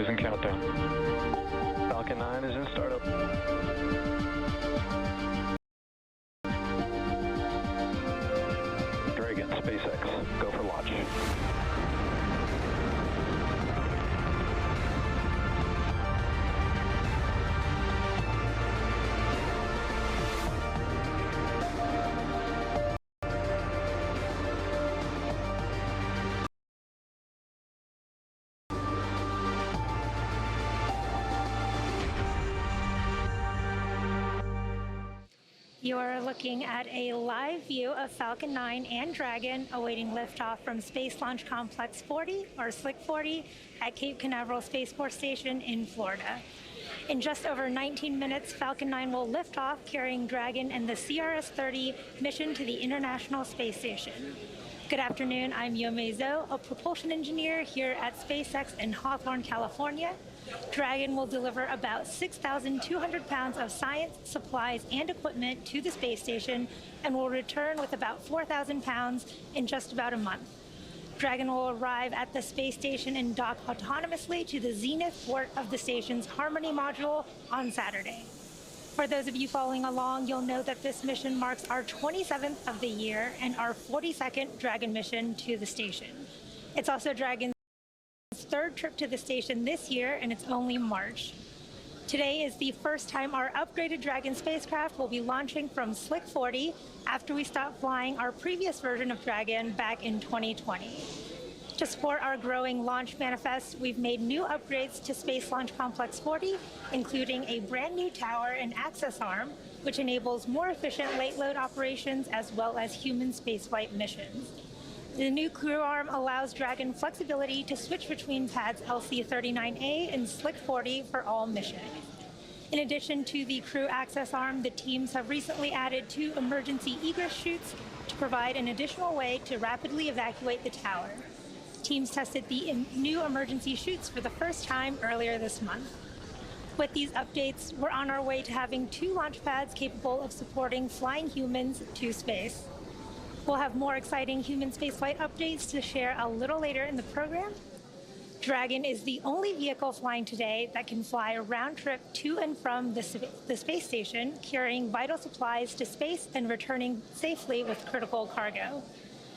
is in countdown. Falcon 9 is in startup. Dragon, SpaceX, go for launch. You're looking at a live view of Falcon 9 and Dragon awaiting liftoff from Space Launch Complex 40, or SpX-30, at Cape Canaveral Space Force Station in Florida. In just over 19 minutes, Falcon 9 will lift off carrying Dragon and the CRS-30 mission to the International Space Station. Good afternoon, I'm Yomei Zhou, a propulsion engineer here at SpaceX in Hawthorne, California. Dragon will deliver about 6,200 pounds of science, supplies, and equipment to the space station and will return with about 4,000 pounds in just about a month. Dragon will arrive at the space station and dock autonomously to the zenith port of the station's Harmony module on Saturday. For those of you following along, you'll know that this mission marks our 27th of the year and our 42nd Dragon mission to the station. It's also Dragon's third trip to the station this year, and it's only March. Today is the first time our upgraded Dragon spacecraft will be launching from SpX-30 after we stopped flying our previous version of Dragon back in 2020. To support our growing launch manifest, we've made new upgrades to Space Launch Complex 40, including a brand new tower and access arm, which enables more efficient late load operations as well as human spaceflight missions. The new crew arm allows Dragon flexibility to switch between pads LC-39A and SpX-30 for all missions. In addition to the crew access arm, the teams have recently added 2 emergency egress chutes to provide an additional way to rapidly evacuate the tower. Teams tested the new emergency chutes for the first time earlier this month. With these updates, we're on our way to having 2 launch pads capable of supporting flying humans to space. We'll have more exciting human spaceflight updates to share a little later in the program. Dragon is the only vehicle flying today that can fly a round trip to and from the space station, carrying vital supplies to space and returning safely with critical cargo.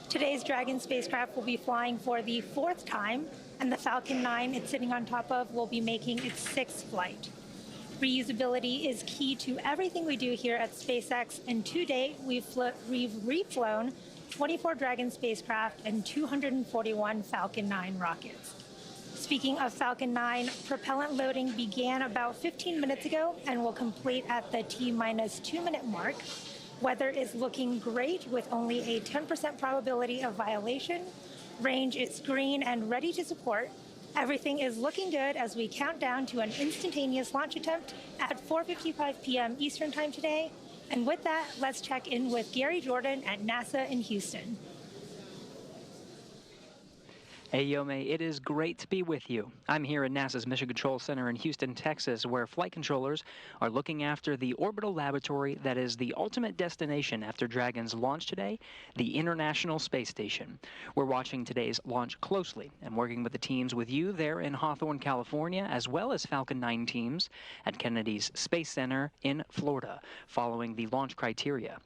Today's Dragon spacecraft will be flying for the 4th time, and the Falcon 9 it's sitting on top of will be making its 6th flight. Reusability is key to everything we do here at SpaceX, and to date, we've reflown 24 Dragon spacecraft and 241 Falcon 9 rockets. Speaking of Falcon 9, propellant loading began about 15 minutes ago and will complete at the T-minus 2-minute mark. Weather is looking great with only a 10% probability of violation. Range is green and ready to support. Everything is looking good as we count down to an instantaneous launch attempt at 4:55 p.m. Eastern Time today. And with that, let's check in with Gary Jordan at NASA in Houston. Hey, Yomei, it is great to be with you. I'm here at NASA's Mission Control Center in Houston, Texas, where flight controllers are looking after the orbital laboratory that is the ultimate destination after Dragon's launch today, the International Space Station. We're watching today's launch closely and working with the teams with you there in Hawthorne, California, as well as Falcon 9 teams at Kennedy's Space Center in Florida, following the launch criteria.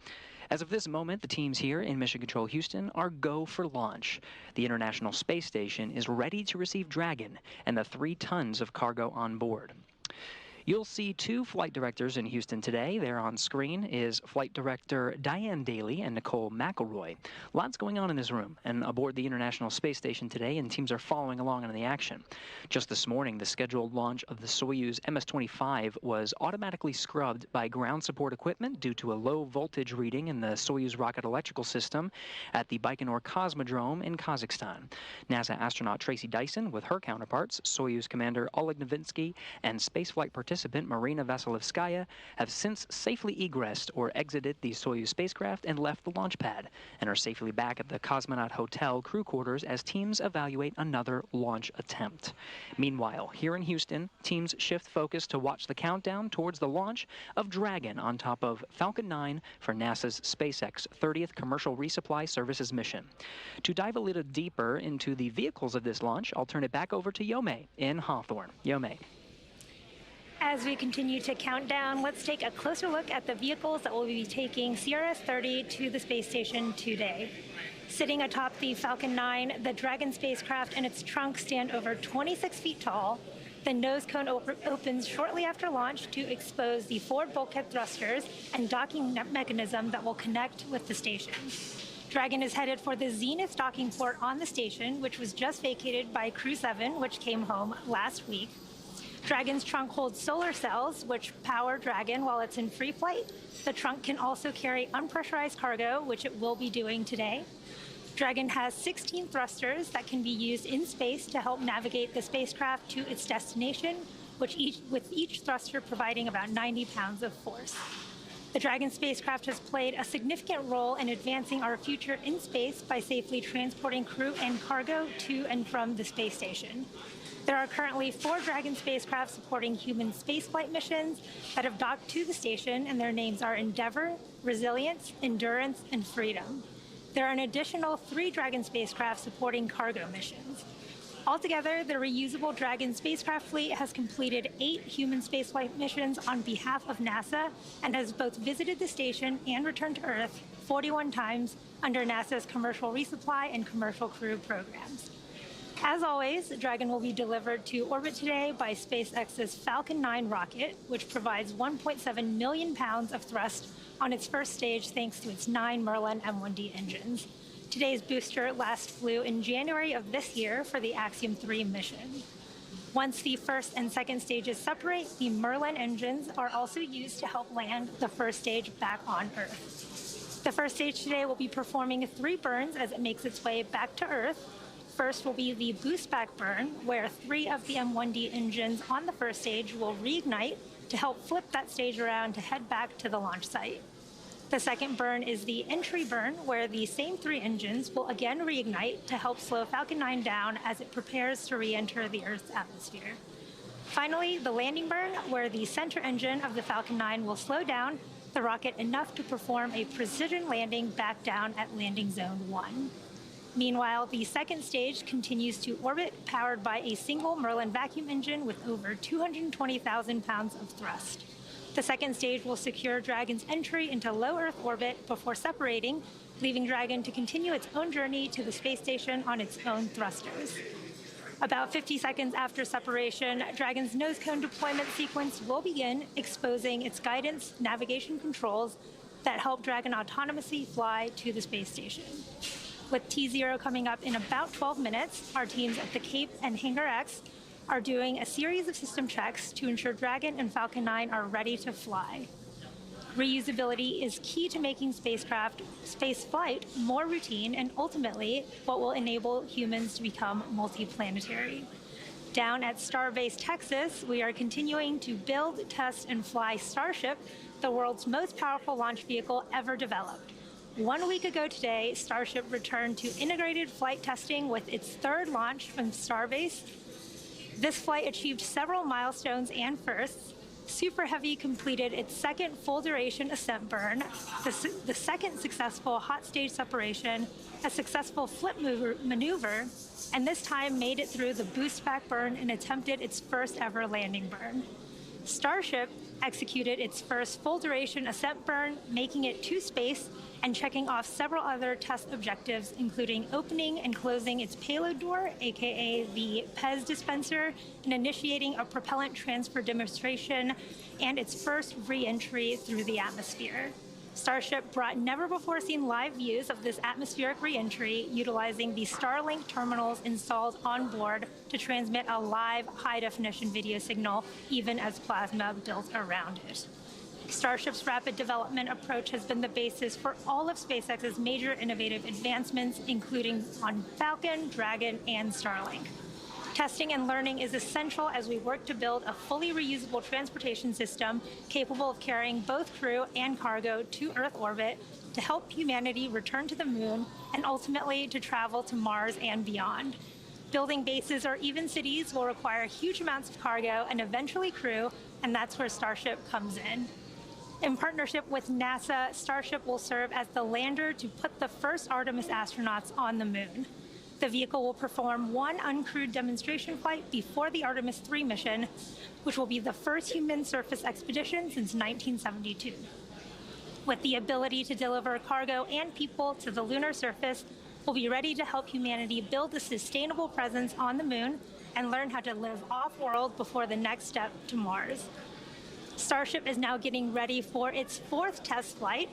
As of this moment, the teams here in Mission Control Houston are go for launch. The International Space Station is ready to receive Dragon and the 3 tons of cargo on board. You'll see 2 flight directors in Houston today. There on screen is Flight Director Diane Daly and Nicole McElroy. Lots going on in this room and aboard the International Space Station today, and teams are following along in the action. Just this morning, the scheduled launch of the Soyuz MS-25 was automatically scrubbed by ground support equipment due to a low voltage reading in the Soyuz rocket electrical system at the Baikonur Cosmodrome in Kazakhstan. NASA astronaut Tracy Dyson with her counterparts, Soyuz Commander Oleg Novinsky, and spaceflight participants participant Marina Vasilevskaya have since safely egressed or exited the Soyuz spacecraft and left the launch pad, and are safely back at the Cosmonaut Hotel crew quarters as teams evaluate another launch attempt. Meanwhile, here in Houston, teams shift focus to watch the countdown towards the launch of Dragon on top of Falcon 9 for NASA's SpaceX 30th Commercial Resupply Services mission. To dive a little deeper into the vehicles of this launch, I'll turn it back over to Yome in Hawthorne. Yome. As we continue to count down, let's take a closer look at the vehicles that will be taking CRS-30 to the space station today. Sitting atop the Falcon 9, the Dragon spacecraft and its trunk stand over 26 feet tall. The nose cone opens shortly after launch to expose the forward bulkhead thrusters and docking mechanism that will connect with the station. Dragon is headed for the Zenith docking port on the station, which was just vacated by Crew 7, which came home last week. Dragon's trunk holds solar cells, which power Dragon while it's in free flight. The trunk can also carry unpressurized cargo, which it will be doing today. Dragon has 16 thrusters that can be used in space to help navigate the spacecraft to its destination, with each thruster providing about 90 pounds of force. The Dragon spacecraft has played a significant role in advancing our future in space by safely transporting crew and cargo to and from the space station. There are currently 4 Dragon spacecraft supporting human spaceflight missions that have docked to the station, and their names are Endeavour, Resilience, Endurance, and Freedom. There are an additional 3 Dragon spacecraft supporting cargo missions. Altogether, the reusable Dragon spacecraft fleet has completed 8 human spaceflight missions on behalf of NASA and has both visited the station and returned to Earth 41 times under NASA's Commercial Resupply and Commercial Crew programs. As always, Dragon will be delivered to orbit today by SpaceX's Falcon 9 rocket, which provides 1.7 million pounds of thrust on its first stage thanks to its 9 Merlin M1D engines. Today's booster last flew in January of this year for the Axiom 3 mission. Once the first and second stages separate, the Merlin engines are also used to help land the first stage back on Earth. The first stage today will be performing 3 burns as it makes its way back to Earth. First will be the boost back burn, where 3 of the M1D engines on the first stage will reignite to help flip that stage around to head back to the launch site. The second burn is the entry burn, where the same 3 engines will again reignite to help slow Falcon 9 down as it prepares to re-enter the Earth's atmosphere. Finally, the landing burn, where the center engine of the Falcon 9 will slow down the rocket enough to perform a precision landing back down at landing zone 1. Meanwhile, the second stage continues to orbit, powered by a single Merlin vacuum engine with over 220,000 pounds of thrust. The second stage will secure Dragon's entry into low Earth orbit before separating, leaving Dragon to continue its own journey to the space station on its own thrusters. About 50 seconds after separation, Dragon's nose cone deployment sequence will begin, exposing its guidance navigation controls that help Dragon autonomously fly to the space station. With T0 coming up in about 12 minutes, our teams at the Cape and Hangar X are doing a series of system checks to ensure Dragon and Falcon 9 are ready to fly. Reusability is key to making spaceflight more routine and ultimately what will enable humans to become multiplanetary. Down at Starbase, Texas, we are continuing to build, test, and fly Starship, the world's most powerful launch vehicle ever developed. 1 week ago today, Starship returned to integrated flight testing with its 3rd launch from Starbase. This flight achieved several milestones and firsts. Super Heavy completed its 2nd full-duration ascent burn, the 2nd successful hot stage separation, a successful flip maneuver, and this time made it through the boost back burn and attempted its first ever landing burn. Starship executed its first full-duration ascent burn, making it to space and checking off several other test objectives, including opening and closing its payload door, aka the PEZ dispenser, and initiating a propellant transfer demonstration and its first re-entry through the atmosphere. Starship brought never-before-seen live views of this atmospheric re-entry, utilizing the Starlink terminals installed on board to transmit a live high-definition video signal, even as plasma built around it. Starship's rapid development approach has been the basis for all of SpaceX's major innovative advancements, including on Falcon, Dragon, and Starlink. Testing and learning is essential as we work to build a fully reusable transportation system capable of carrying both crew and cargo to Earth orbit to help humanity return to the moon and ultimately to travel to Mars and beyond. Building bases or even cities will require huge amounts of cargo and eventually crew, and that's where Starship comes in. In partnership with NASA, Starship will serve as the lander to put the first Artemis astronauts on the moon. The vehicle will perform one uncrewed demonstration flight before the Artemis 3 mission, which will be the first human surface expedition since 1972. With the ability to deliver cargo and people to the lunar surface, we'll be ready to help humanity build a sustainable presence on the moon and learn how to live off-world before the next step to Mars. Starship is now getting ready for its 4th test flight.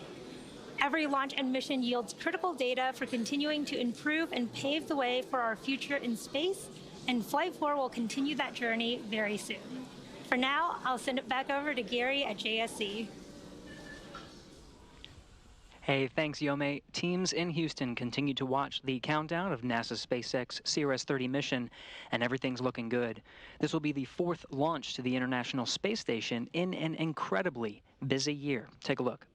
Every launch and mission yields critical data for continuing to improve and pave the way for our future in space, and Flight 4 will continue that journey very soon. For now, I'll send it back over to Gary at JSC. Hey, thanks, Yome. Teams in Houston continue to watch the countdown of NASA's SpaceX CRS-30 mission, and everything's looking good. This will be the 4th launch to the International Space Station in an incredibly busy year. Take a look.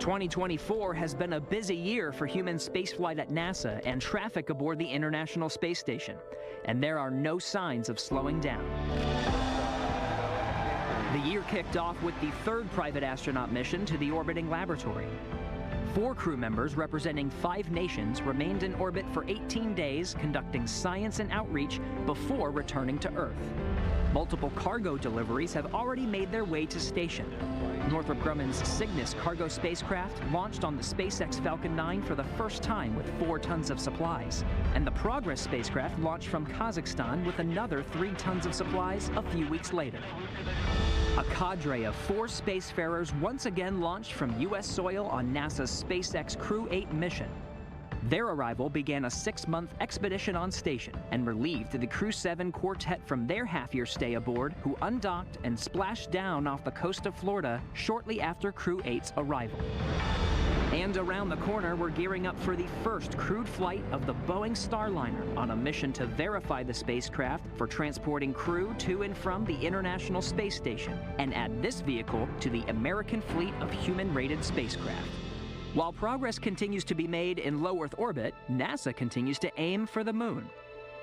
2024 has been a busy year for human spaceflight at NASA and traffic aboard the International Space Station, and there are no signs of slowing down. The year kicked off with the 3rd private astronaut mission to the orbiting laboratory. 4 crew members representing 5 nations remained in orbit for 18 days, conducting science and outreach before returning to Earth. Multiple cargo deliveries have already made their way to station. Northrop Grumman's Cygnus cargo spacecraft launched on the SpaceX Falcon 9 for the first time with 4 tons of supplies, and the Progress spacecraft launched from Kazakhstan with another 3 tons of supplies a few weeks later. A cadre of 4 spacefarers once again launched from U.S. soil on NASA's SpaceX Crew 8 mission. Their arrival began a 6-month expedition on station and relieved the Crew 7 quartet from their half-year stay aboard, who undocked and splashed down off the coast of Florida shortly after Crew 8's arrival. And around the corner, we're gearing up for the first crewed flight of the Boeing Starliner on a mission to verify the spacecraft for transporting crew to and from the International Space Station and add this vehicle to the American fleet of human-rated spacecraft. While progress continues to be made in low Earth orbit, NASA continues to aim for the moon.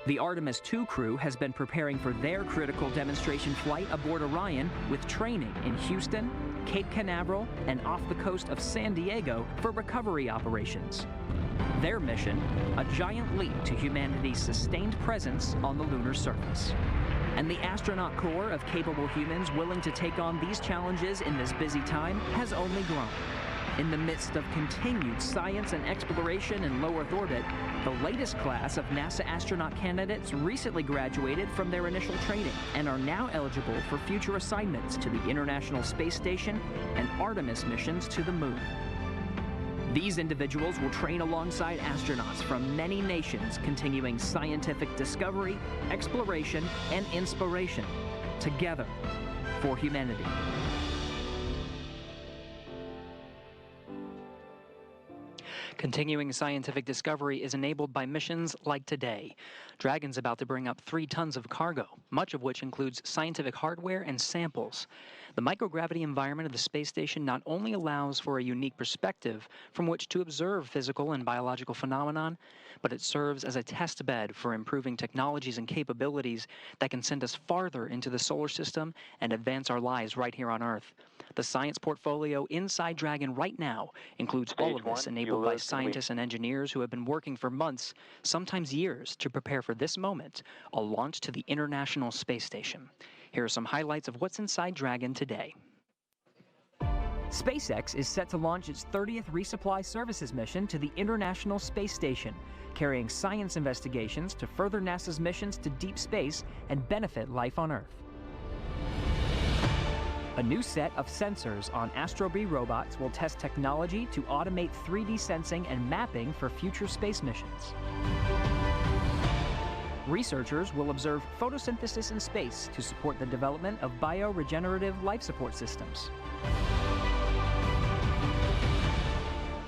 The Artemis 2 crew has been preparing for their critical demonstration flight aboard Orion with training in Houston, Cape Canaveral, and off the coast of San Diego for recovery operations. Their mission, a giant leap to humanity's sustained presence on the lunar surface. And the astronaut corps of capable humans willing to take on these challenges in this busy time has only grown. In the midst of continued science and exploration in low Earth orbit, the latest class of NASA astronaut candidates recently graduated from their initial training and are now eligible for future assignments to the International Space Station and Artemis missions to the moon. These individuals will train alongside astronauts from many nations, continuing scientific discovery, exploration, and inspiration, together for humanity. Continuing scientific discovery is enabled by missions like today. Dragon's about to bring up 3 tons of cargo, much of which includes scientific hardware and samples. The microgravity environment of the space station not only allows for a unique perspective from which to observe physical and biological phenomenon, but it serves as a test bed for improving technologies and capabilities that can send us farther into the solar system and advance our lives right here on Earth. The science portfolio inside Dragon right now includes all of this, enabled by scientists and engineers who have been working for months, sometimes years, to prepare for this moment, a launch to the International Space Station. Here are some highlights of what's inside Dragon today. SpaceX is set to launch its 30th Resupply Services mission to the International Space Station, carrying science investigations to further NASA's missions to deep space and benefit life on Earth. A new set of sensors on Astrobee robots will test technology to automate 3D sensing and mapping for future space missions. Researchers will observe photosynthesis in space to support the development of bioregenerative life support systems.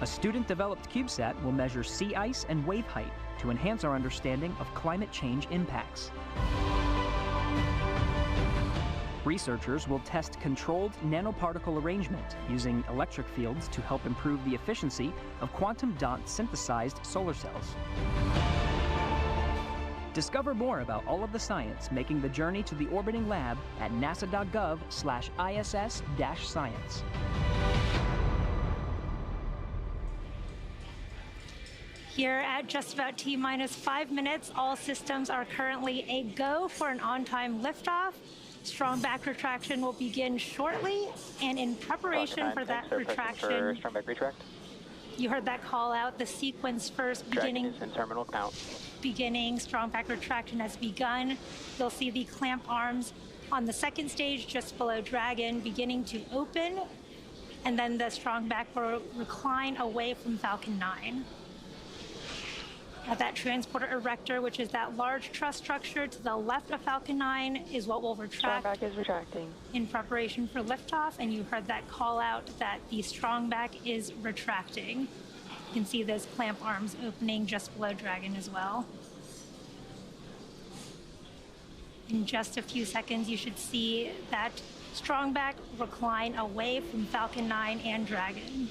A student-developed CubeSat will measure sea ice and wave height to enhance our understanding of climate change impacts. Researchers will test controlled nanoparticle arrangement using electric fields to help improve the efficiency of quantum dot synthesized solar cells. Discover more about all of the science making the journey to the orbiting lab at nasa.gov/ISS-science. Here at just about T-minus 5 minutes, all systems are currently a go for an on-time liftoff. Strong back retraction will begin shortly, and in preparation for that retraction, strong back retract. You heard that call out, the sequence first beginning. Dragon is in terminal count. Beginning, strong back retraction has begun. You'll see the clamp arms on the second stage just below Dragon beginning to open, and then the strong back will recline away from Falcon 9. That transporter erector, which is that large truss structure to the left of Falcon 9, is what will retract. Strong back is retracting. In preparation for liftoff, and you heard that call out that the strong back is retracting. You can see those clamp arms opening just below Dragon as well. In just a few seconds, you should see that strong back recline away from Falcon 9 and Dragon.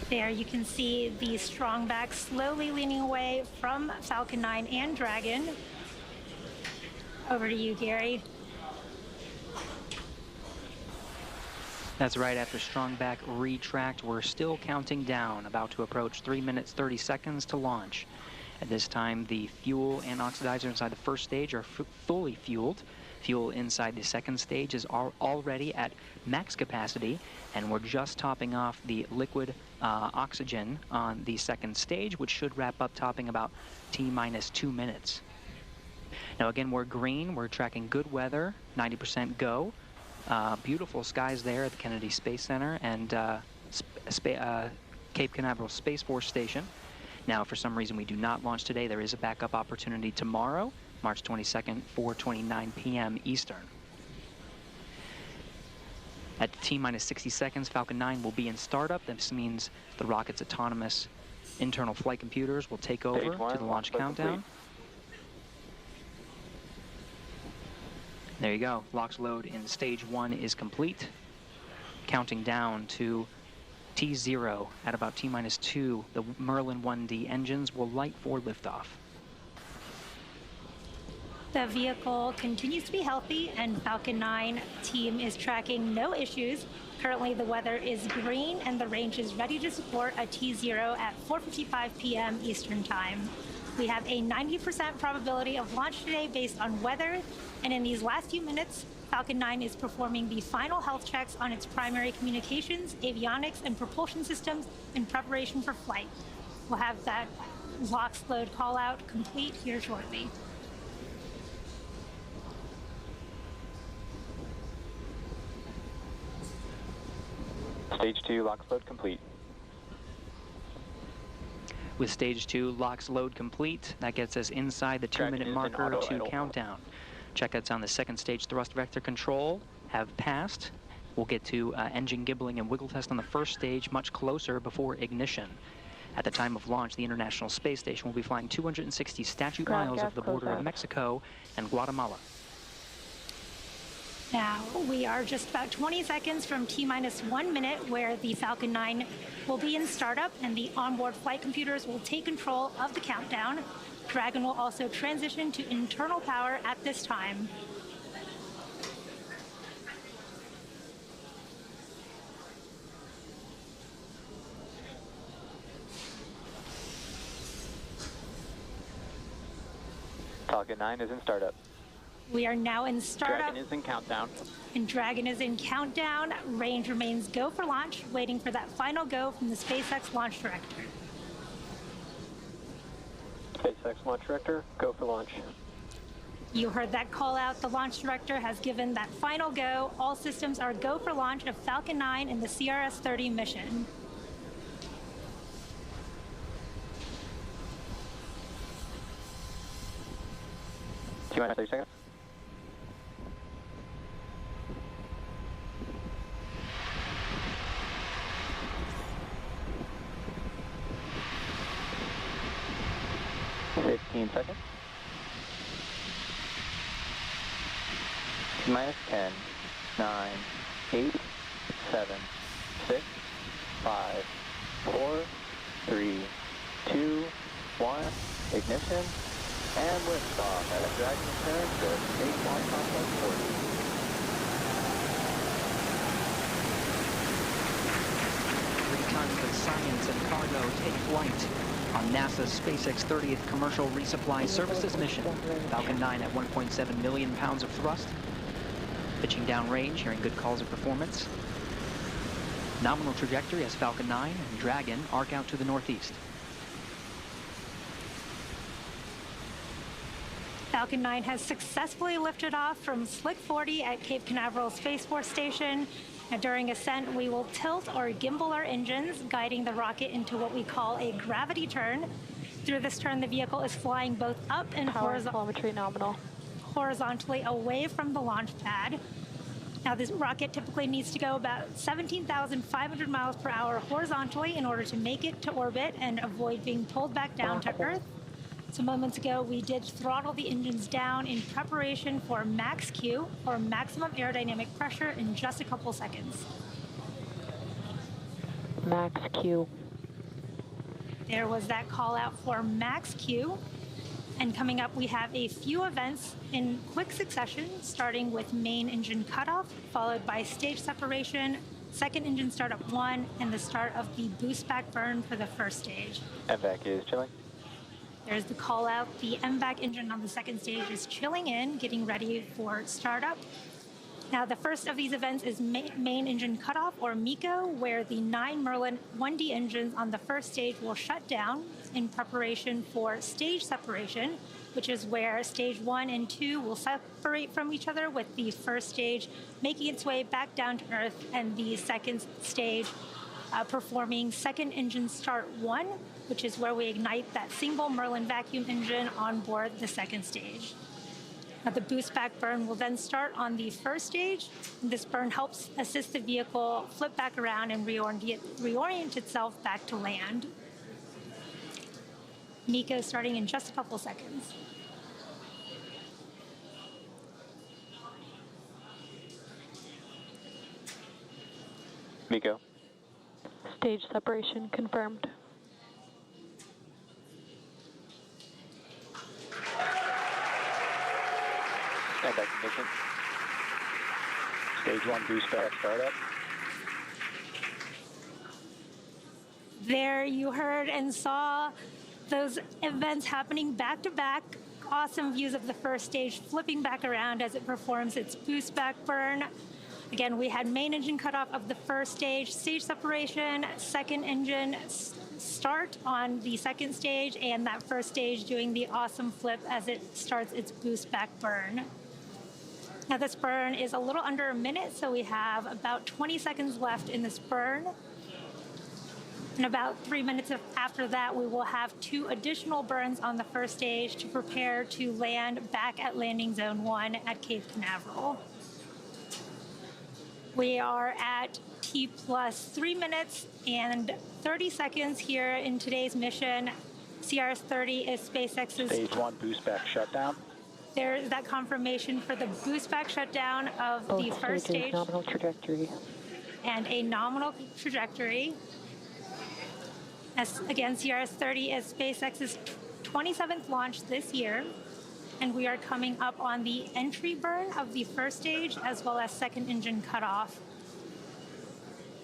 There you can see the strong back slowly leaning away from Falcon 9 and Dragon. Over to you, Gary. That's right, after strong back retract, we're still counting down, about to approach 3 minutes 30 seconds to launch. At this time, the fuel and oxidizer inside the first stage are fully fueled. Fuel inside the second stage is already at max capacity, and we're just topping off the liquid oxygen on the second stage, which should wrap up topping about T-minus 2 minutes. Now again, we're green, we're tracking good weather, 90% go. Beautiful skies there at the Kennedy Space Center and Cape Canaveral Space Force Station. Now, for some reason we do not launch today, there is a backup opportunity tomorrow, March 22nd, 4:29 p.m. Eastern. At T-minus 60 seconds, Falcon 9 will be in startup. This means the rocket's autonomous internal flight computers will take over to the launch countdown. Complete. There you go. LOX load in stage 1 is complete. Counting down to T0 at about T-minus 2. The Merlin 1D engines will light for liftoff. The vehicle continues to be healthy, and Falcon 9 team is tracking no issues. Currently, the weather is green, and the range is ready to support a T0 at 4:55 p.m. Eastern Time. We have a 90% probability of launch today based on weather, and in these last few minutes, Falcon 9 is performing the final health checks on its primary communications, avionics, and propulsion systems in preparation for flight. We'll have that LOX load call out complete here shortly. Stage 2, LOX load complete. With stage 2 LOX load complete, that gets us inside the 2-minute marker to countdown. Checkouts on the second stage thrust vector control have passed. We'll get to engine gibbling and wiggle test on the first stage much closer before ignition. At the time of launch, the International Space Station will be flying 260 statute miles over the border of Mexico and Guatemala. Now, we are just about 20 seconds from T-minus 1 minute, where the Falcon 9 will be in startup, and the onboard flight computers will take control of the countdown. Dragon will also transition to internal power at this time. Falcon 9 is in startup. We are now in startup. Dragon is in countdown. And Dragon is in countdown. Range remains go for launch, waiting for that final go from the SpaceX launch director. SpaceX launch director, go for launch. You heard that call out. The launch director has given that final go. All systems are go for launch of Falcon 9 and the CRS-30 mission. T-minus 30 seconds. Seconds. T-minus 10, 9, 8, 7, 6, 5, 4, 3, 2, 1, ignition, and liftoff at a Dragon return to Space Launch Complex 40. Three tons of science and cargo take flight on NASA's SpaceX-30 Commercial Resupply Services mission. Falcon 9 at 1.7 million pounds of thrust. Pitching downrange, hearing good calls of performance. Nominal trajectory as Falcon 9 and Dragon arc out to the northeast. Falcon 9 has successfully lifted off from SpX-30 at Cape Canaveral Space Force Station. Now, during ascent, we will tilt or gimbal our engines, guiding the rocket into what we call a gravity turn. Through this turn, the vehicle is flying both up and horizontally away from the launch pad. Now, this rocket typically needs to go about 17,500 miles per hour horizontally in order to make it to orbit and avoid being pulled back down to Earth. So moments ago, we did throttle the engines down in preparation for max Q, or maximum aerodynamic pressure, in just a couple seconds. Max Q. There was that call out for max Q. And coming up, we have a few events in quick succession, starting with main engine cutoff, followed by stage separation, second engine startup 1, and the start of the boost back burn for the first stage. MVAC is chilling. There's the call out. The MVAC engine on the second stage is chilling in, getting ready for startup. Now, the first of these events is main engine cutoff, or MECO, where the 9 Merlin 1D engines on the first stage will shut down in preparation for stage separation, which is where stage 1 and 2 will separate from each other, with the first stage making its way back down to Earth and the second stage performing second engine start 1, which is where we ignite that single Merlin vacuum engine on board the second stage. Now, the boost back burn will then start on the first stage. This burn helps assist the vehicle flip back around and reorient itself back to land. MECO starting in just a couple seconds. MECO. Stage separation confirmed. Standby condition. Stage 1 boost back startup. There you heard and saw those events happening back to back. Awesome views of the first stage flipping back around as it performs its boost back burn. Again, we had main engine cutoff of the first stage separation, second engine start on the second stage, and that first stage doing the awesome flip as it starts its boost back burn. Now, this burn is a little under a minute, so we have about 20 seconds left in this burn. And about 3 minutes after that, we will have 2 additional burns on the first stage to prepare to land back at landing zone 1 at Cape Canaveral. We are at T plus 3 minutes and 30 seconds here in today's mission. CRS-30 is SpaceX's Stage 1 boost back shutdown. There's that confirmation for the boost back shutdown of the first stage. Nominal trajectory. And a nominal trajectory. As again, CRS-30 is SpaceX's 27th launch this year. And we are coming up on the entry burn of the first stage, as well as second engine cutoff.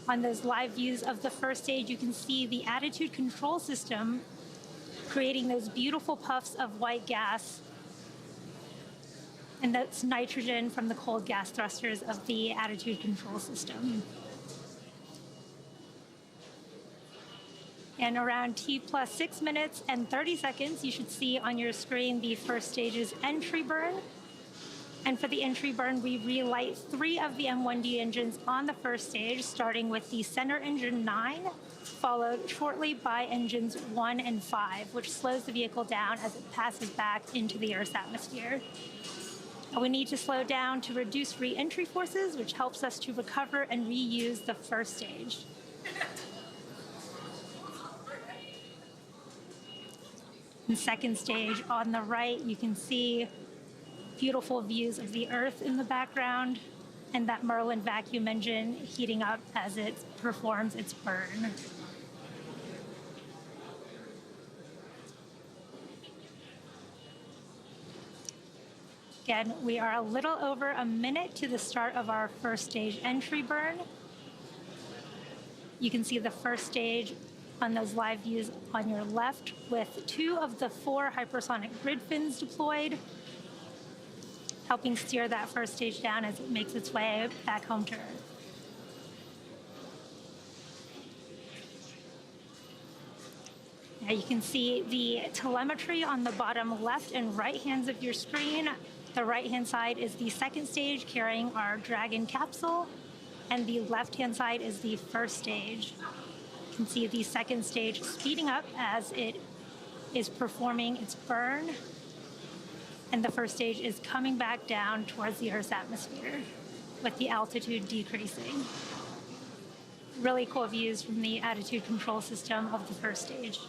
On those live views of the first stage, you can see the attitude control system creating those beautiful puffs of white gas. And that's nitrogen from the cold gas thrusters of the attitude control system. And around T plus 6 minutes and 30 seconds, you should see on your screen the first stage's entry burn. And for the entry burn, we relight 3 of the M1D engines on the first stage, starting with the center engine 9, followed shortly by engines 1 and 5, which slows the vehicle down as it passes back into the Earth's atmosphere. We need to slow down to reduce re-entry forces, which helps us to recover and reuse the first stage. In second stage, on the right, you can see beautiful views of the Earth in the background and that Merlin vacuum engine heating up as it performs its burn. Again, we are a little over a minute to the start of our first stage entry burn. You can see the first stage on those live views on your left with 2 of the 4 hypersonic grid fins deployed, helping steer that first stage down as it makes its way back home to Earth. Now you can see the telemetry on the bottom left and right hands of your screen. The right-hand side is the second stage carrying our Dragon capsule, and the left-hand side is the first stage. You can see the second stage speeding up as it is performing its burn, and the first stage is coming back down towards the Earth's atmosphere with the altitude decreasing. Really cool views from the attitude control system of the first stage.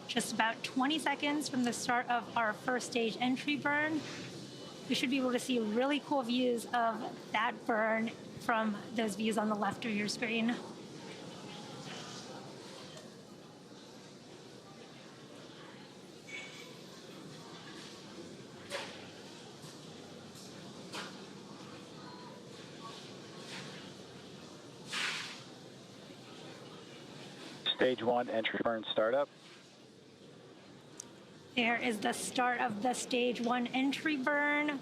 Just about 20 seconds from the start of our first stage entry burn, we should be able to see really cool views of that burn from those views on the left of your screen. Stage 1 entry burn startup. There is the start of the stage 1 entry burn,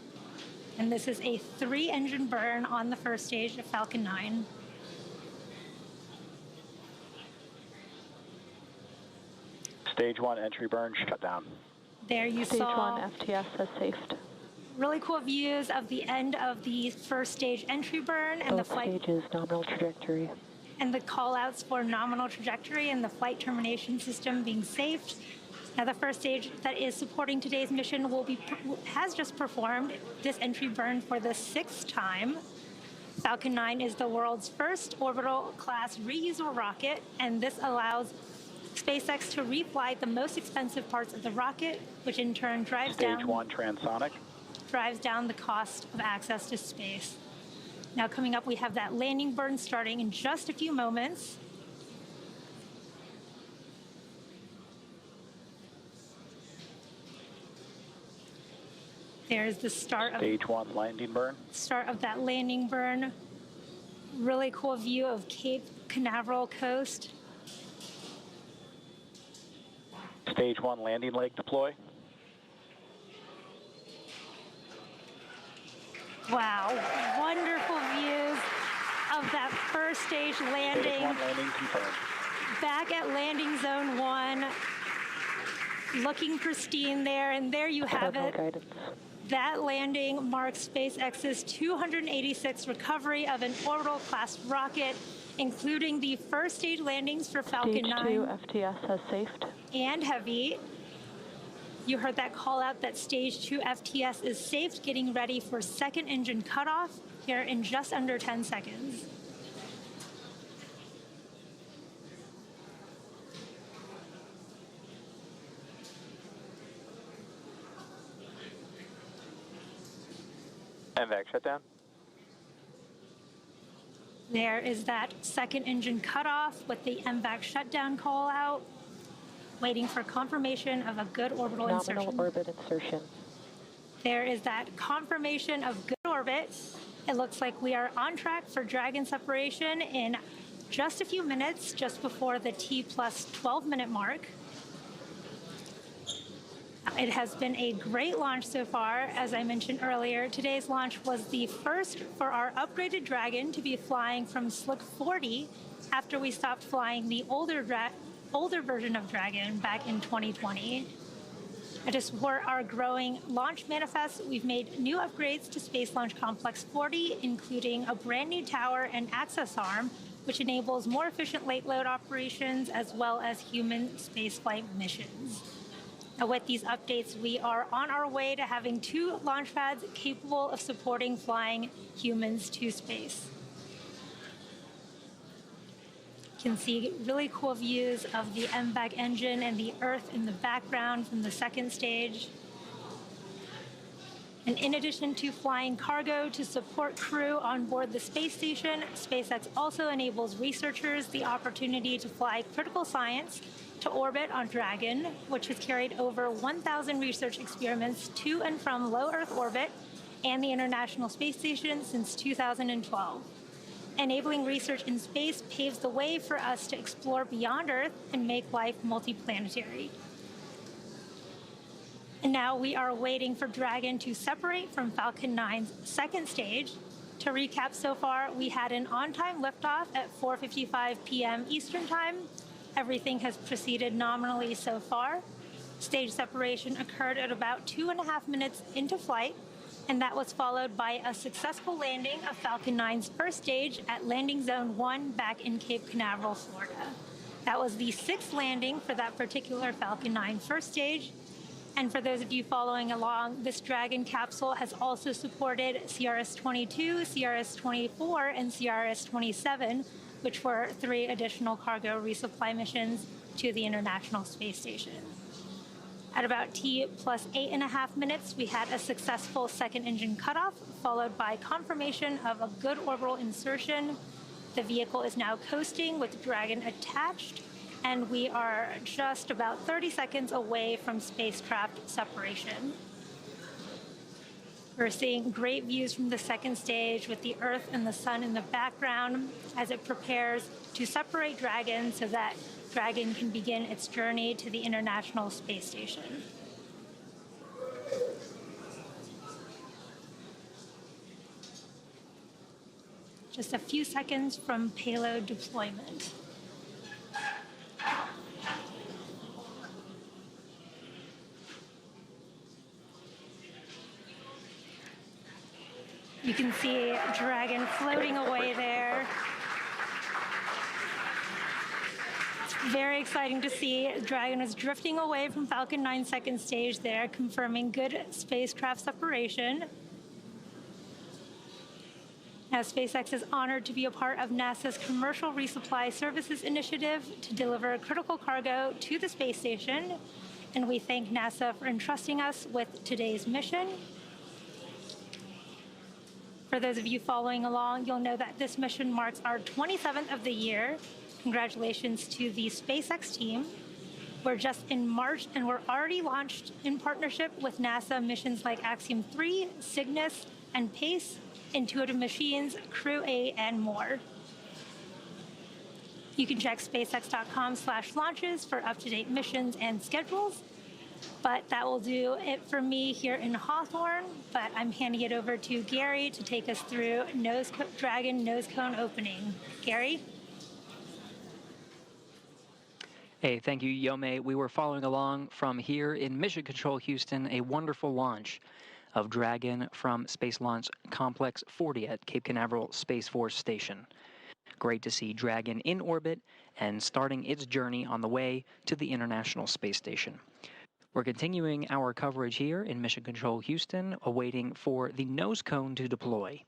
and this is a 3-engine burn on the first stage of Falcon 9. Stage 1 entry burn shut down. There you Stage saw 1 FTS has safed. really cool views of the end of the first stage entry burn and Both the flight stages nominal trajectory. and the call-outs for nominal trajectory and the flight termination system being saved. Now, the first stage that is supporting today's mission has just performed this entry burn for the 6th time. Falcon 9 is the world's first orbital-class reusable rocket, and this allows SpaceX to refly the most expensive parts of the rocket, which in turn drives Stage 1 transonic. down the cost of access to space. Now, coming up, we have that landing burn starting in just a few moments. There's the start Stage 1 landing burn. of that landing burn. Really cool view of Cape Canaveral coast. Stage 1 landing leg deploy. Wow, wonderful views of that first stage Stage landing. 1 landing confirmed. Back at landing zone 1, looking pristine there, and there you have Terminal it. guidance. That landing marks SpaceX's 286th recovery of an orbital-class rocket, including the first stage landings for Falcon Stage 9 2 FTS has safed. and Heavy. You heard that call out that Stage 2 FTS is safe, getting ready for second engine cutoff here in just under 10 seconds. MVAC shutdown. There is that second engine cutoff with the MVAC shutdown call out, waiting for confirmation of a good orbital Nominal insertion. orbit insertion. There is that confirmation of good orbit. It looks like we are on track for Dragon separation in just a few minutes, just before the T plus 12-minute mark. It has been a great launch so far. As I mentioned earlier, today's launch was the first for our upgraded Dragon to be flying from SpX-30 after we stopped flying the older older version of Dragon back in 2020. And to support our growing launch manifest, we've made new upgrades to Space Launch Complex 40, including a brand new tower and access arm, which enables more efficient late load operations as well as human spaceflight missions. Now, with these updates, we are on our way to having 2 launch pads capable of supporting flying humans to space. You can see really cool views of the MVAC engine and the Earth in the background from the second stage. And in addition to flying cargo to support crew on board the space station, SpaceX also enables researchers the opportunity to fly critical science to orbit on Dragon, which has carried over 1,000 research experiments to and from low Earth orbit and the International Space Station since 2012. Enabling research in space paves the way for us to explore beyond Earth and make life multiplanetary. And now we are waiting for Dragon to separate from Falcon 9's second stage. To recap so far, we had an on-time liftoff at 4:55 p.m. Eastern Time. Everything has proceeded nominally so far. Stage separation occurred at about 2.5 minutes into flight, and that was followed by a successful landing of Falcon 9's first stage at Landing Zone 1 back in Cape Canaveral, Florida. That was the 6th landing for that particular Falcon 9 first stage. And for those of you following along, this Dragon capsule has also supported CRS-22, CRS-24, and CRS-27, which were 3 additional cargo resupply missions to the International Space Station. At about T plus 8.5 minutes, we had a successful second engine cutoff, followed by confirmation of a good orbital insertion. The vehicle is now coasting with Dragon attached, and we are just about 30 seconds away from spacecraft separation. We're seeing great views from the second stage with the Earth and the Sun in the background as it prepares to separate Dragon so that Dragon can begin its journey to the International Space Station. Just a few seconds from payload deployment. You can see Dragon floating away there. It's very exciting to see Dragon is drifting away from Falcon 9 second stage there, confirming good spacecraft separation. Now, SpaceX is honored to be a part of NASA's Commercial Resupply Services initiative to deliver critical cargo to the space station, and we thank NASA for entrusting us with today's mission. For those of you following along, you'll know that this mission marks our 27th of the year. Congratulations to the SpaceX team. We're just in March, and we're already launched in partnership with NASA missions like Axiom 3, Cygnus, and PACE, Intuitive Machines, Crew 8, and more. You can check spacex.com/launches for up-to-date missions and schedules. But that will do it for me here in Hawthorne. But I'm handing it over to Gary to take us through Dragon nose cone opening. Gary? Hey, thank you, Yome. We were following along from here in Mission Control Houston, a wonderful launch of Dragon from Space Launch Complex 40 at Cape Canaveral Space Force Station. Great to see Dragon in orbit and starting its journey on the way to the International Space Station. We're continuing our coverage here in Mission Control Houston, awaiting for the nose cone to deploy.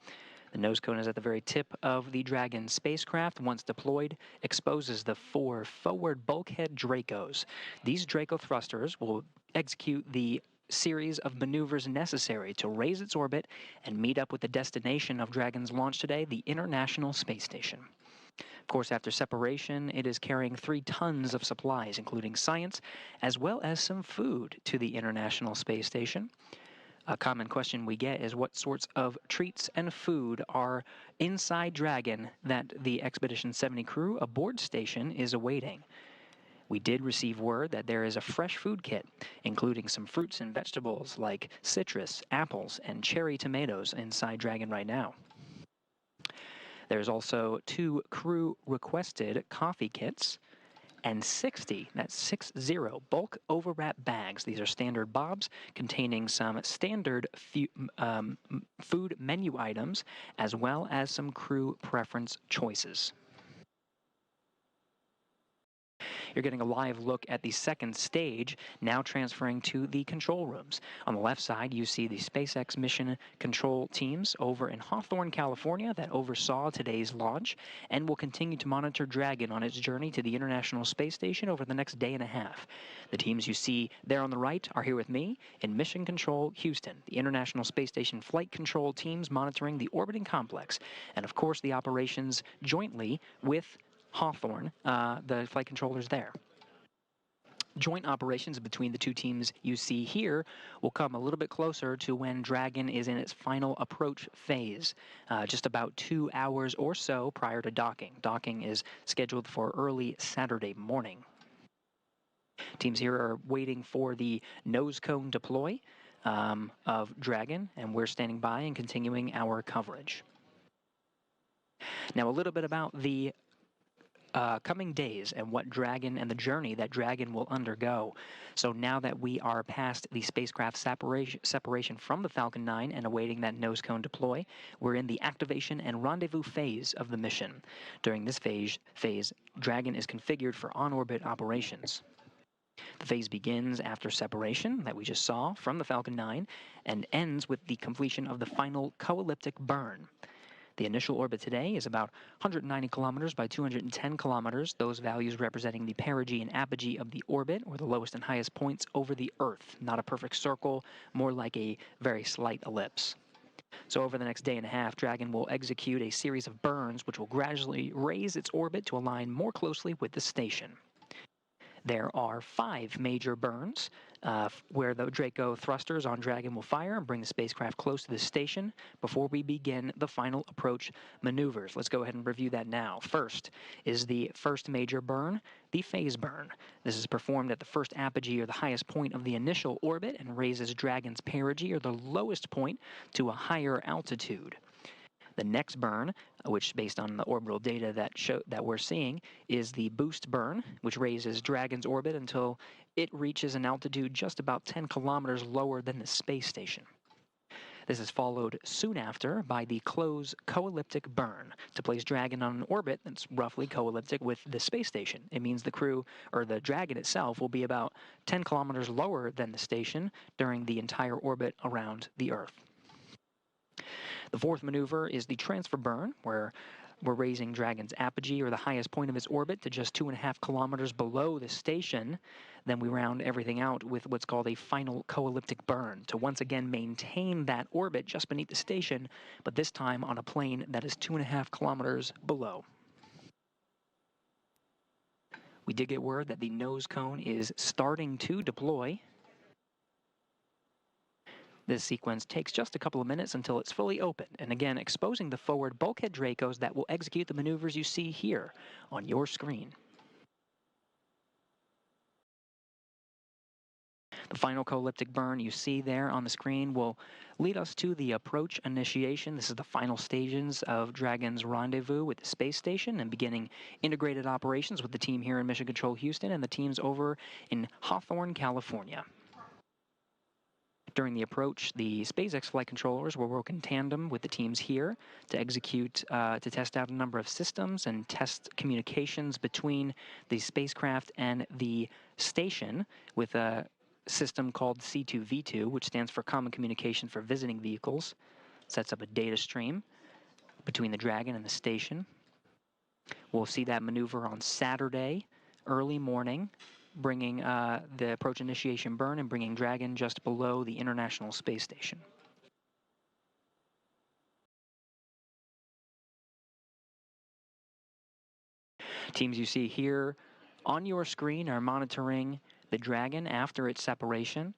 The nose cone is at the very tip of the Dragon spacecraft. Once deployed, exposes the 4 forward bulkhead Dracos. These Draco thrusters will execute the series of maneuvers necessary to raise its orbit and meet up with the destination of Dragon's launch today, the International Space Station. Of course, after separation, it is carrying 3 tons of supplies, including science, as well as some food to the International Space Station. A common question we get is what sorts of treats and food are inside Dragon that the Expedition 70 crew aboard station is awaiting. We did receive word that there is a fresh food kit, including some fruits and vegetables like citrus, apples, and cherry tomatoes inside Dragon right now. There's also 2 crew-requested coffee kits and 60, that's 60, bulk overwrap bags. These are standard bobs containing some standard food menu items as well as some crew preference choices. You're getting a live look at the second stage, now transferring to the control rooms. On the left side, you see the SpaceX mission control teams over in Hawthorne, California that oversaw today's launch and will continue to monitor Dragon on its journey to the International Space Station over the next day and a half. The teams you see there on the right are here with me in Mission Control Houston, the International Space Station flight control teams monitoring the orbiting complex, and of course the operations jointly with Hawthorne, the flight controllers there. Joint operations between the two teams you see here will come a little bit closer to when Dragon is in its final approach phase, just about 2 hours or so prior to docking. Docking is scheduled for early Saturday morning. Teams here are waiting for the nose cone deploy of Dragon, and we're standing by and continuing our coverage. Now, a little bit about the coming days and what Dragon and the journey that Dragon will undergo. So now that we are past the spacecraft separation from the Falcon 9 and awaiting that nose cone deploy, we're in the activation and rendezvous phase of the mission. During this phase, Dragon is configured for on-orbit operations. The phase begins after separation that we just saw from the Falcon 9 and ends with the completion of the final co-elliptic burn. The initial orbit today is about 190 kilometers by 210 kilometers, those values representing the perigee and apogee of the orbit, or the lowest and highest points over the Earth. Not a perfect circle, more like a very slight ellipse. So over the next day and a half, Dragon will execute a series of burns which will gradually raise its orbit to align more closely with the station. There are 5 major burns where the Draco thrusters on Dragon will fire and bring the spacecraft close to the station before we begin the final approach maneuvers. Let's go ahead and review that now. First is the first major burn, the phase burn. This is performed at the first apogee, or the highest point of the initial orbit, and raises Dragon's perigee, or the lowest point, to a higher altitude. The next burn, which based on the orbital data that we're seeing, is the boost burn, which raises Dragon's orbit until it reaches an altitude just about 10 kilometers lower than the space station. This is followed soon after by the close co-elliptic burn to place Dragon on an orbit that's roughly co-elliptic with the space station. It means the crew, or the Dragon itself, will be about 10 kilometers lower than the station during the entire orbit around the Earth. The fourth maneuver is the transfer burn, where we're raising Dragon's apogee, or the highest point of its orbit, to just 2.5 kilometers below the station. Then we round everything out with what's called a final co-elliptic burn to once again maintain that orbit just beneath the station, but this time on a plane that is 2.5 kilometers below. We did get word that the nose cone is starting to deploy. This sequence takes just a couple of minutes until it's fully open, and again exposing the forward bulkhead Dracos that will execute the maneuvers you see here on your screen. The final co-elliptic burn you see there on the screen will lead us to the approach initiation. This is the final stages of Dragon's rendezvous with the space station and beginning integrated operations with the team here in Mission Control Houston and the teams over in Hawthorne, California. During the approach, the SpaceX flight controllers will work in tandem with the teams here to execute, to test out a number of systems and test communications between the spacecraft and the station with a system called C2V2, which stands for Common Communication for Visiting Vehicles. Sets up a data stream between the Dragon and the station. We'll see that maneuver on Saturday, early morning, bringing the approach initiation burn and bringing Dragon just below the International Space Station. Teams you see here on your screen are monitoring the Dragon after its separation.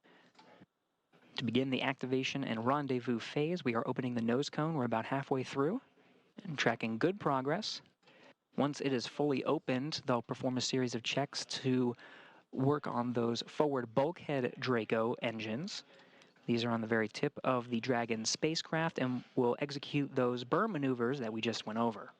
To begin the activation and rendezvous phase, we are opening the nose cone. We're about halfway through and tracking good progress. Once it is fully opened, they'll perform a series of checks to work on those forward bulkhead Draco engines. These are on the very tip of the Dragon spacecraft and will execute those burn maneuvers that we just went over.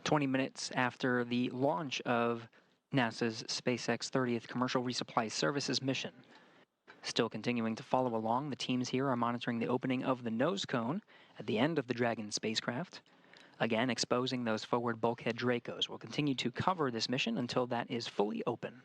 20 minutes after the launch of NASA's SpaceX 30th Commercial Resupply Services mission. Still continuing to follow along, the teams here are monitoring the opening of the nose cone at the end of the Dragon spacecraft. Again, exposing those forward bulkhead Dracos. We'll continue to cover this mission until that is fully open.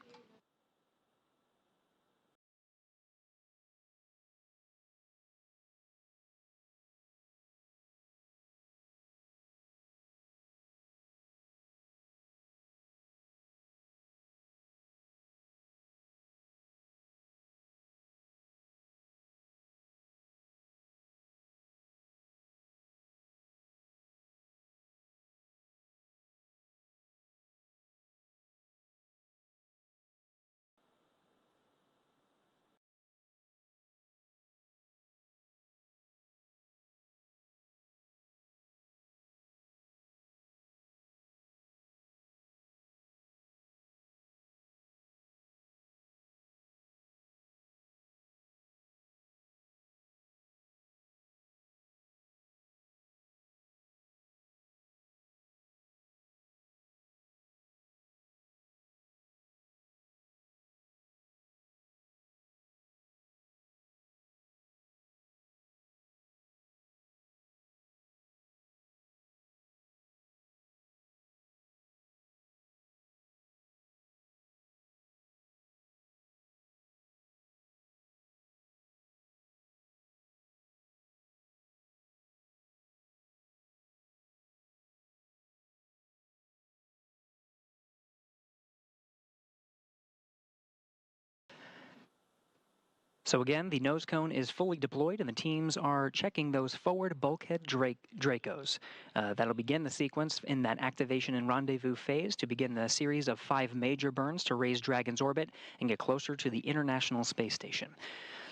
So again, the nose cone is fully deployed and the teams are checking those forward bulkhead Dracos. That'll begin the sequence in that activation and rendezvous phase to begin the series of 5 major burns to raise Dragon's orbit and get closer to the International Space Station.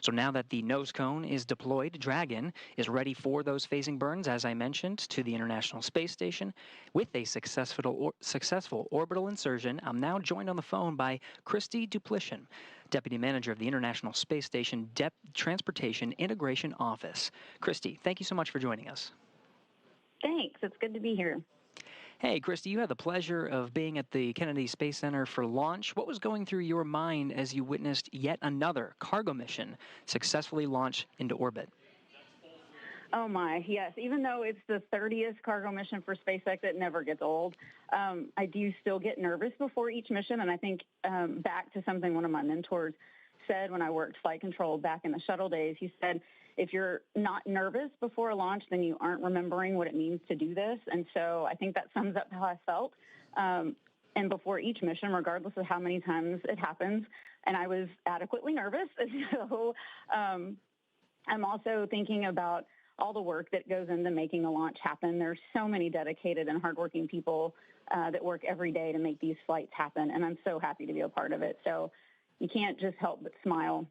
So now that the nose cone is deployed, Dragon is ready for those phasing burns, as I mentioned, to the International Space Station. With a successful orbital insertion, I'm now joined on the phone by Christy Duplishin, Deputy Manager of the International Space Station Transportation Integration Office. Christy, thank you so much for joining us. Thanks. It's good to be here. Hey, Christy, you had the pleasure of being at the Kennedy Space Center for launch. What was going through your mind as you witnessed yet another cargo mission successfully launch into orbit? Oh my, yes. Even though it's the 30th cargo mission for SpaceX, it never gets old. I do still get nervous before each mission, and I think back to something one of my mentors said when I worked flight control back in the shuttle days. He said, if you're not nervous before a launch, then you aren't remembering what it means to do this. And so I think that sums up how I felt. And before each mission, regardless of how many times it happens, and I was adequately nervous. So I'm also thinking about all the work that goes into making a launch happen. There's so many dedicated and hardworking people that work every day to make these flights happen, and I'm so happy to be a part of it. So you can't just help but smile.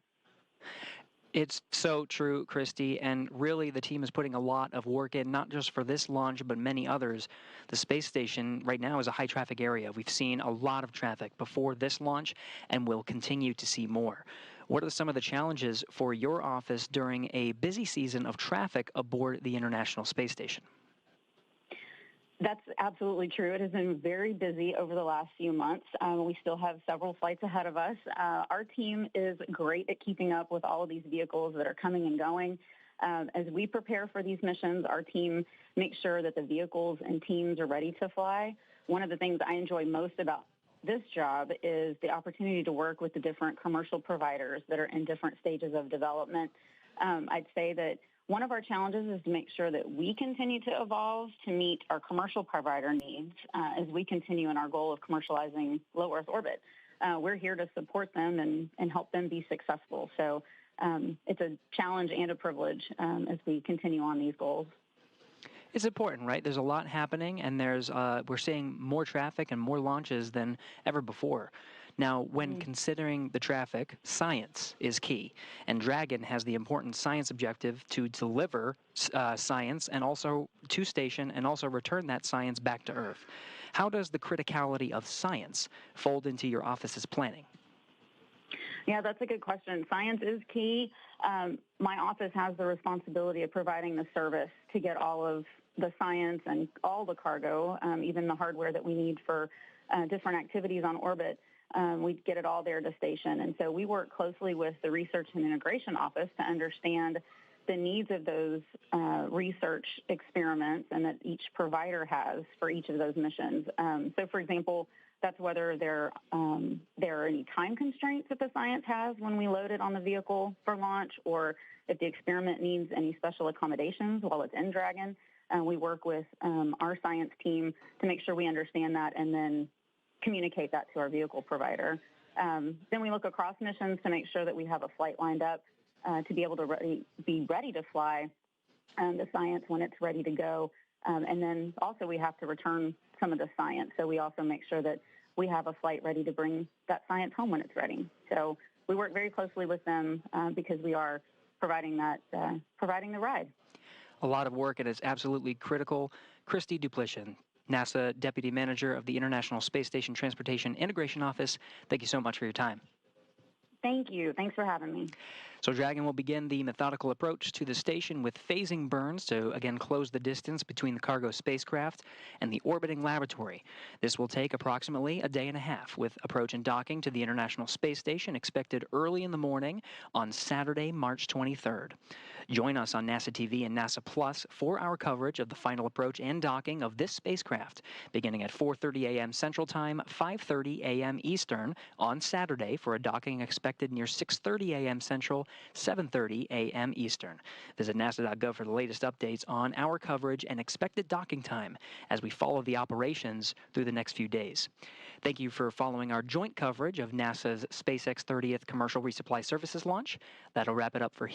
It's so true, Christy, and really the team is putting a lot of work in, not just for this launch, but many others. The space station right now is a high-traffic area. We've seen a lot of traffic before this launch, and we'll continue to see more. What are some of the challenges for your office during a busy season of traffic aboard the International Space Station? That's absolutely true. It has been very busy over the last few months. We still have several flights ahead of us. Our team is great at keeping up with all of these vehicles that are coming and going. As we prepare for these missions, our team makes sure that the vehicles and teams are ready to fly. One of the things I enjoy most about this job is the opportunity to work with the different commercial providers that are in different stages of development. I'd say that one of our challenges is to make sure that we continue to evolve to meet our commercial provider needs as we continue in our goal of commercializing low Earth orbit. We're here to support them and help them be successful. So it's a challenge and a privilege as we continue on these goals. It's important, right? There's a lot happening, and we're seeing more traffic and more launches than ever before. Now, when considering the traffic, science is key, and Dragon has the important science objective to deliver science and also to station and also return that science back to Earth. How does the criticality of science fold into your office's planning? Yeah, that's a good question. Science is key. My office has the responsibility of providing the service to get all of the science and all the cargo, even the hardware that we need for different activities on orbit. We get it all there to station. And so we work closely with the Research and Integration Office to understand the needs of those research experiments and that each provider has for each of those missions. So, for example, that's whether there are any time constraints that the science has when we load it on the vehicle for launch, or if the experiment needs any special accommodations while it's in Dragon. We work with our science team to make sure we understand that and then communicate that to our vehicle provider. Then we look across missions to make sure that we have a flight lined up to be able to be ready to fly the science when it's ready to go. And then also we have to return some of the science. So we also make sure that we have a flight ready to bring that science home when it's ready. So we work very closely with them because we are providing the ride. A lot of work, and it's absolutely critical. Christy Duplichin, NASA Deputy Manager of the International Space Station Transportation Integration Office, thank you so much for your time. Thank you. Thanks for having me. So Dragon will begin the methodical approach to the station with phasing burns to, again, close the distance between the cargo spacecraft and the orbiting laboratory. This will take approximately a day and a half, with approach and docking to the International Space Station expected early in the morning on Saturday, March 23rd. Join us on NASA TV and NASA Plus for our coverage of the final approach and docking of this spacecraft, beginning at 4:30 a.m. Central Time, 5:30 a.m. Eastern on Saturday for a docking expected near 6:30 a.m. Central, 7:30 a.m. Eastern. Visit nasa.gov for the latest updates on our coverage and expected docking time as we follow the operations through the next few days. Thank you for following our joint coverage of NASA's SpaceX-30th Commercial Resupply Services launch. That'll wrap it up for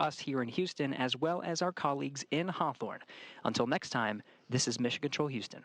us here in Houston, as well as our colleagues in Hawthorne. Until next time, this is Mission Control Houston.